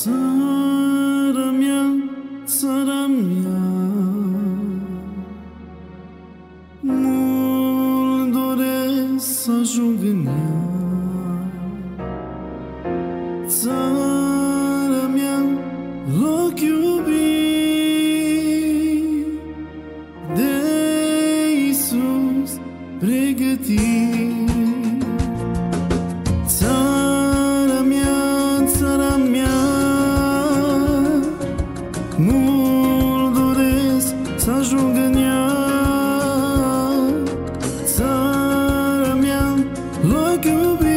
țara mea, mult doresc să ajung în ea. Țara mea, loc iubit de Iisus pregătit. Țara mea, mult doresc să ajung în ea. Țara mea, loc iubit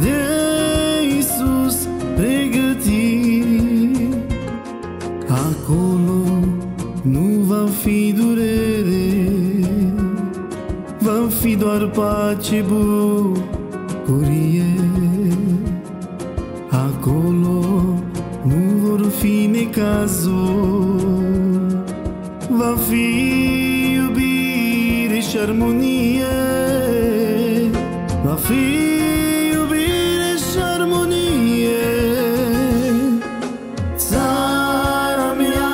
de Iisus pregătit. Acolo nu va fi durere, va fi doar pace, bucurie. Acolo nu vor fi necazuri, va fi iubire și armonie. Va fi iubire și armonie. Țara mea,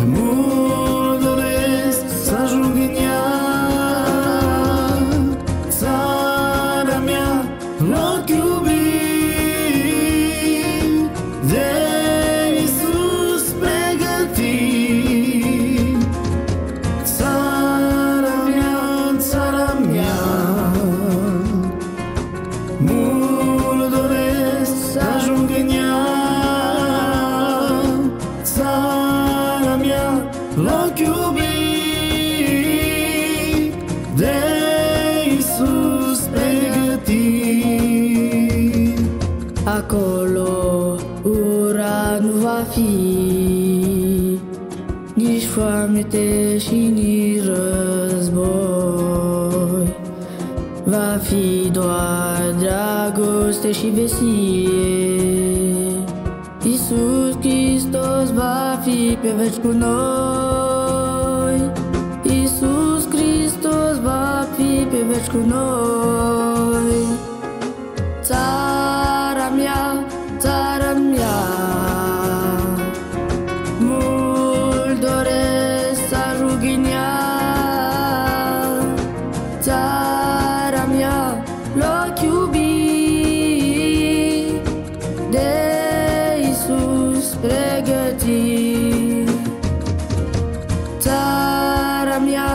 mult doresc să ajung în ea. Țara mea, loc iubit de Iisus pregătit. Țara mea, mult doresc să ajung în ea. Țara mea, loc iubit de Iisus pregătit. Acolo ura nu va fi, nici foamete și nici război. Va fi doar dragoste și veselie. Iisus Hristos va fi pe veci cu noi. Iisus Hristos va fi pe veci cu noi. Țara mea, mult doresc să ajung în ea. Țara mea, loc iubit de Iisus pregătit. Țara mea,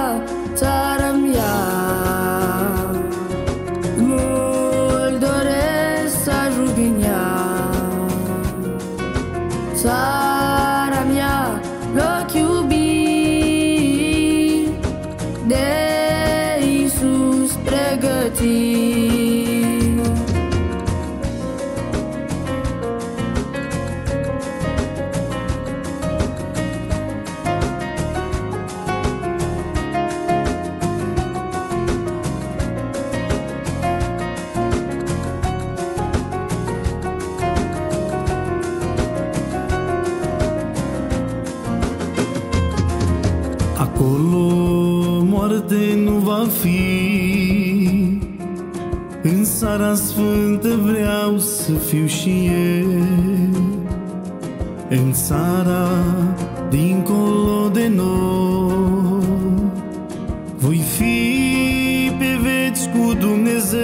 mult doresc să ajung în ea. Țara mea, loc iubit de Iisus pregătit. Acolo moarte nu va fi. În seara sfântă vreau să fiu și eu. În țara dincolo de noi voi fi pe veci cu Dumnezeu.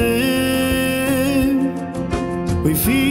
Voi fi